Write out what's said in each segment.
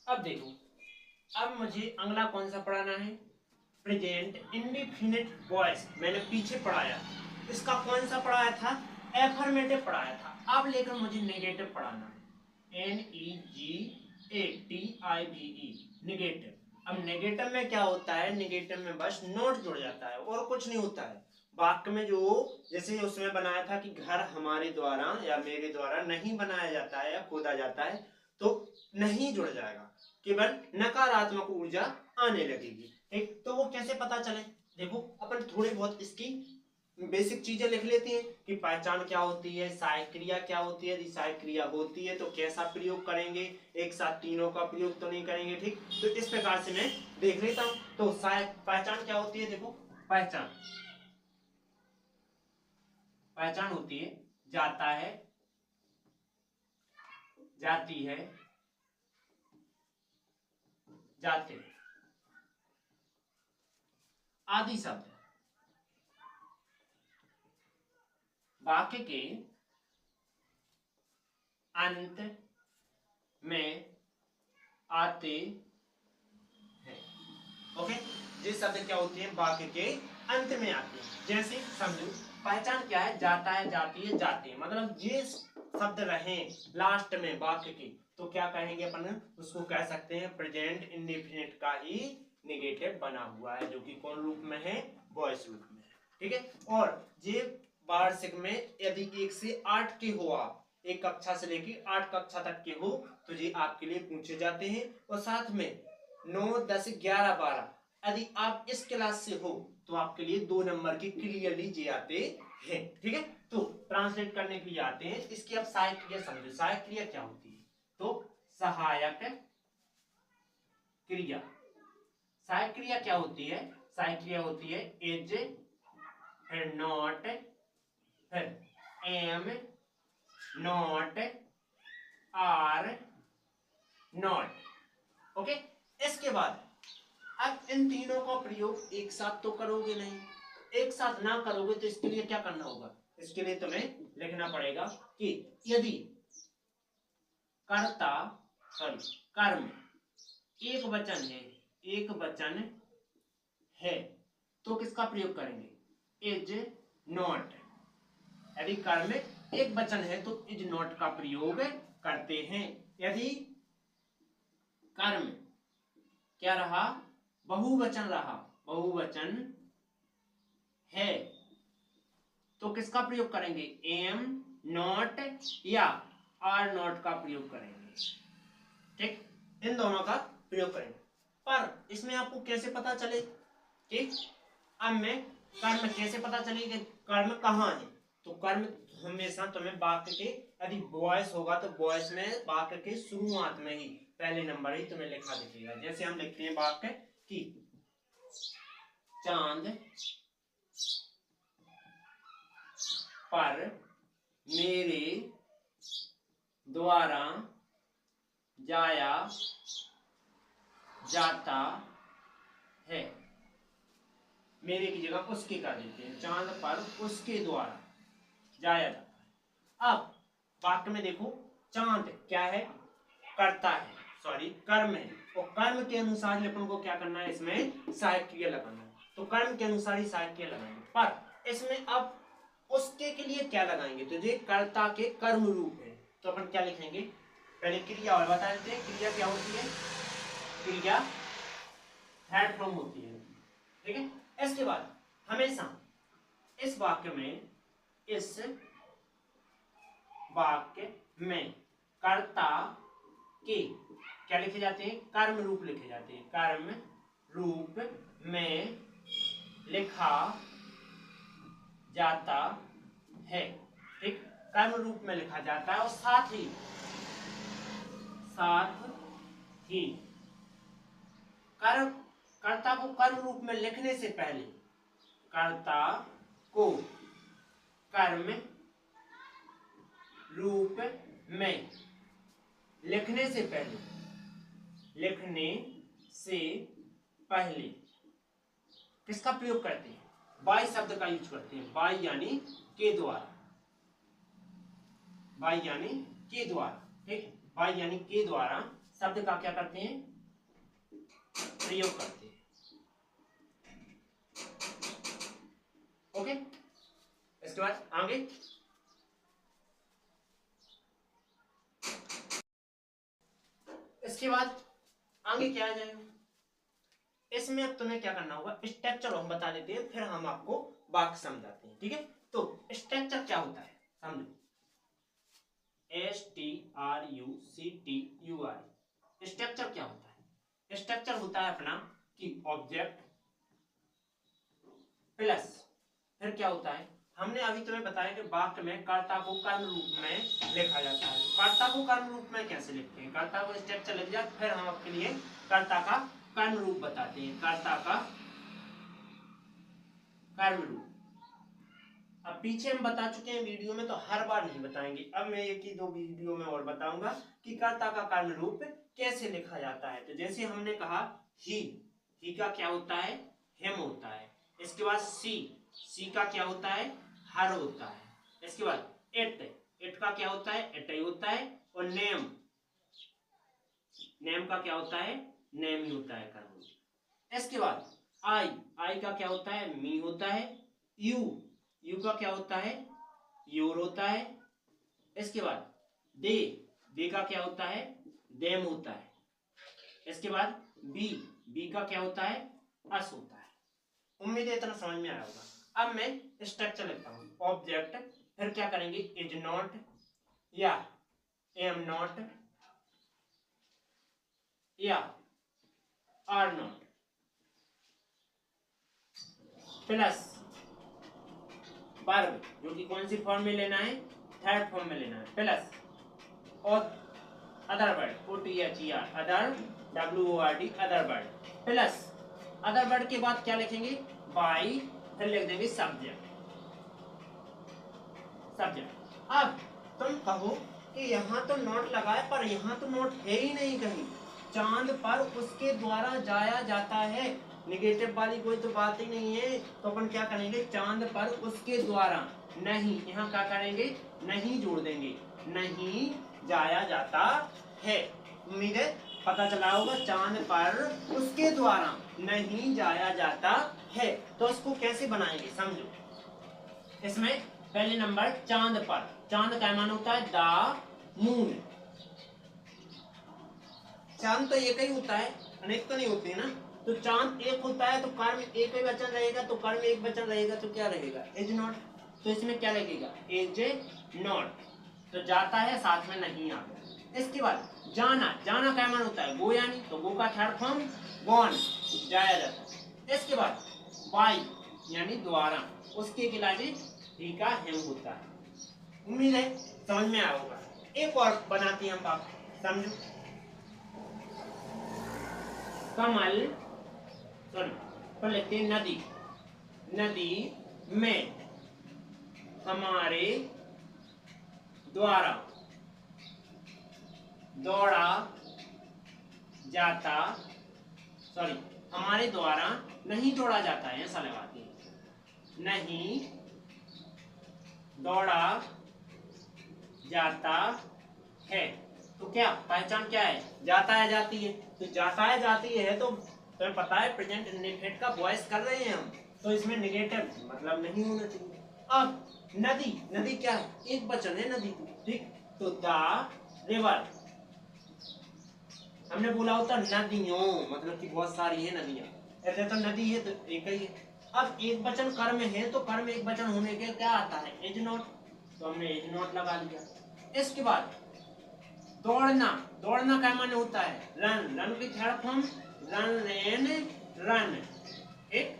अब देखो, अब मुझे अगला कौन सा पढ़ाना है, प्रेजेंट इंडेफिनिट वॉइस। मैंने पीछे पढ़ाया, इसका कौन सा पढ़ाया था, एफर्मेटिव पढ़ाया था। अब लेकर मुझे नेगेटिव पढ़ाना है, NEGATIVE, नेगेटिव। अब नेगेटिव में क्या होता है, नेगेटिव में बस नोट जुड़ जाता है और कुछ नहीं होता है। वाक्य में जो जैसे उसमें बनाया था कि घर हमारे द्वारा या मेरे द्वारा नहीं बनाया जाता है या खोदा जाता है, तो नहीं जुड़ जाएगा, केवल नकारात्मक ऊर्जा आने लगेगी। ठीक, तो वो कैसे पता चले, देखो अपन थोड़ी बहुत इसकी बेसिक चीजें लिख लेते हैं कि पहचान क्या होती है, सहायक क्रिया क्या होती है, यदि सहायक क्रिया होती है तो कैसा प्रयोग करेंगे, एक साथ तीनों का प्रयोग तो नहीं करेंगे। ठीक, तो इस प्रकार से मैं देख लेता हूं। तो सहायक पहचान क्या होती है, देखो पहचान, पहचान होती है जाता है, जाती है, जाते आदि शब्द वाक्य के अंत में आते हैं। ओके, ये शब्द क्या होती है, वाक्य के अंत में आते हैं। जैसे समझो, पहचान क्या है, जाता है, जाती है, जाते हैं, मतलब ये शब्द रहे लास्ट में वाक्य के, तो क्या कहेंगे अपन, उसको कह सकते हैं प्रेजेंट इंडेफिनिट का ही नेगेटिव बना हुआ है, जो कि कौन रूप में है, वॉइस रूप में है। ठीक है, और ये वार्षिक में यदि 1 से 8 के हो, आप एक कक्षा से लेकर 8 कक्षा तक के हो, तो ये आपके लिए पूछे जाते हैं। और साथ में 9, 10, 11, 12 यदि आप इस क्लास से हो, तो आपके लिए 2 नंबर के क्लियरली जे आते हैं। ठीक है, तो ट्रांसलेट करने के लिए आते हैं। इसकी अब सहायक क्रिया समझो, सहायक क्रिया क्या होती है, तो सहायक क्रिया, सहायक क्रिया क्या होती है, सहायक क्रिया होती है इज, फिर नॉट, फिर am, not, are, not. Okay, इसके बाद अब इन तीनों का प्रयोग एक साथ तो करोगे नहीं, एक साथ ना करोगे तो इसके लिए क्या करना होगा, इसके लिए तुम्हें लिखना पड़ेगा कि यदि कर्ता सॉरी कर्म एक वचन है, एक वचन है, तो किसका प्रयोग करेंगे, इज नॉट। यदि कर्म एक वचन है तो इज नॉट का प्रयोग करते हैं। यदि कर्म क्या रहा, बहुवचन रहा, बहुवचन है, तो किसका प्रयोग करेंगे, एम, नॉट या आर नॉट का प्रयोग करेंगे। ठीक, इन दोनों का प्रयोग करेंगे। पर इसमें आपको कैसे पता चले, ठीक, अब मैं कर्म कैसे पता चलेगा, कर्म कहाँ है, तो कर्म हमेशा तुम्हें वाक्य के, यदि वॉइस होगा तो वॉइस में वाक्य के शुरुआत में ही पहले नंबर ही तुम्हें लिखा दिखेगा। जैसे हम लिखते हैं वाक्य की चांद पर मेरे द्वारा जाया जाता है, मेरे की जगह उसके कर देते हैं, चांद पर उसके द्वारा जाया जाता है। अब वाक्य में देखो, चांद क्या है, करता है, सॉरी कर्म है, और कर्म के अनुसार ही अपन को क्या करना है, इसमें सहायक क्रिया लगाना है, तो कर्म के अनुसार ही सहायक क्रिया लगाएंगे। पर इसमें अब उसके के लिए क्या लगाएंगे, तो ये कर्ता के कर्म रूप है, तो अपन क्या लिखेंगे, पहले क्रिया और बता देते हैं। क्रिया क्या होती है, क्रिया हेड फ्रॉम होती है। ठीक है, इसके बाद हमेशा इस वाक्य में, इस वाक्य में कर्ता के क्या लिखे जाते हैं, कर्म रूप लिखे जाते हैं, कर्म रूप में लिखा जाता है। ठीक, कर्म रूप में लिखा जाता है, और साथ ही कर्म, कर्ता को कर्म रूप में लिखने से पहले, कर्ता को कर्म रूप में लिखने से पहले, लिखने से पहले किसका प्रयोग करते हैं, बाई शब्द का यूज करते हैं, बाई यानी के द्वारा, बाई यानी के द्वारा। ठीक, बाई यानी के द्वारा शब्द का क्या करते हैं, प्रयोग करते हैं। ओके, इसके बाद आगे इसके बाद आगे क्या आ जाएगा, इसमें अब तुम्हें क्या करना होगा, स्ट्रक्चर हम बता देते हैं, फिर हम आपको वाक्य समझाते हैं। ठीक है, तो स्ट्रक्चर क्या होता है समझो, STRUCTUR, स्ट्रक्चर क्या होता है, स्ट्रक्चर होता है अपना कि ऑब्जेक्ट प्लस, फिर क्या होता है, हमने अभी तुम्हें बताया कि वाक्य में कर्ता को कर्म रूप में लिखा जाता है। कर्ता को कर्म रूप में कैसे लिखते हैं, कर्ता को स्ट्रक्चर लिख जाए, फिर हम आपके लिए कर्ता का कर्म रूप बताते हैं, कर्ता का कर्म रूप। अब पीछे हम बता चुके हैं वीडियो में, तो हर बार नहीं बताएंगे, अब मैं एक ही दो वीडियो में और बताऊंगा कि कर्ता का कर्म रूप कैसे लिखा जाता है। तो जैसे हमने कहा ही का क्या होता है, हिम होता है। इसके बाद सी का क्या होता है, हर होता है। इसके बाद इट का क्या होता है, इट होता है। और नेम का क्या होता है, नेम ही होता है कर्म। इसके बाद आई का क्या होता है, मी होता है। यू का क्या होता है, योर होता है। इसके बाद दे का क्या होता है, देम होता है। इसके बाद बी का क्या होता है, अस होता है। उम्मीद है इतना समझ में आया होगा। अब मैं स्ट्रक्चर लिखता हूं, ऑब्जेक्ट, फिर क्या करेंगे, इज नॉट या एम नॉट या आर नॉट, प्लस वर्ब, जो कि कौन सी फॉर्म में लेना है, थर्ड फॉर्म में लेना है, प्लस और other word, OTHER, other WORD, other word, plus other word के बाद क्या लिखेंगे, बाई, फिर लिख देंगे सब्जेक्ट। अब तुम कहो कि यहाँ तो नोट लगा है, पर यहाँ तो नोट है ही नहीं कहीं, चांद पर उसके द्वारा जाया जाता है, निगेटिव वाली कोई तो बात ही नहीं है। तो अपन क्या करेंगे, चांद पर उसके द्वारा नहीं, यहाँ क्या करेंगे, नहीं जोड़ देंगे, नहीं जाया जाता है। उम्मीद है पता चला होगा, चांद पर उसके द्वारा नहीं जाया जाता है। तो इसको कैसे बनाएंगे समझो। इसमें पहले नंबर चांद पर, चांद का मान होता है द मून। चांद तो एक ही होता है, अनेक तो नहीं होते है ना। तो चांद एक होता है तो कर्म एक ही वचन रहेगा, तो कर्म एक वचन रहेगा तो क्या रहेगा, इज नॉट। तो इसमें क्या लगेगा, इज नॉट, तो जाता है साथ में नहीं आता। इसके बाद जाना, जाना का मान होता है गो, यानी तो गो का थर्ड फॉर्म गॉन, जाया जाता है। इसके बाद बाई यानी द्वारा, उसके खिलाफ ही का हिम होता है। उम्मीद है समझ में आया होगा। एक और बनाते हैं हम बात, समझो। कमल, सॉरी, पर लिखते हैं नदी, नदी में हमारे द्वारा दौड़ा जाता, सॉरी, हमारे द्वारा नहीं दौड़ा जाता है, ऐसा लगाते हैं, नहीं दौड़ा जाता है। तो क्या पहचान क्या है, जाता है जाती है। तो जाता है जाती है तो तुम्हें पता है प्रेजेंट इंडेफिनिट का वॉइस कर रहे हैं हम, तो इसमें नेगेटिव मतलब नहीं होना चाहिए। अब नदी, नदी क्या है, एक वचन है नदी, ठीक। तो द रिवर, हमने बोला होता नदियों, मतलब कि बहुत सारी है नदियां, ऐसे तो नदी है तो एक ही है। अब एक वचन कर्म है तो कर्म एक वचन होने के क्या आता है, इज नॉट, तो हमने इज नॉट लगा लिया। इसके बाद दौड़ना, दौड़ना का माने होता है रन, रन की third form run, rain, run, ठीक।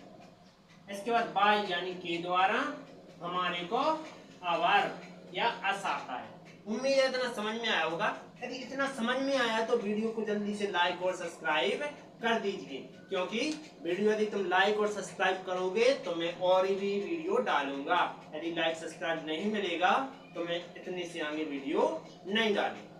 इसके बाद बाय यानी के द्वारा हमारे को आवर या अस आता है। उम्मीद है इतना समझ में आया होगा। यदि इतना समझ में आया तो वीडियो को जल्दी से लाइक और सब्सक्राइब कर दीजिए, क्योंकि वीडियो यदि तुम लाइक और सब्सक्राइब करोगे तो मैं और भी वीडियो डालूंगा। यदि लाइक सब्सक्राइब नहीं मिलेगा तो मैं इतनी से आगे वीडियो नहीं डालूंगा।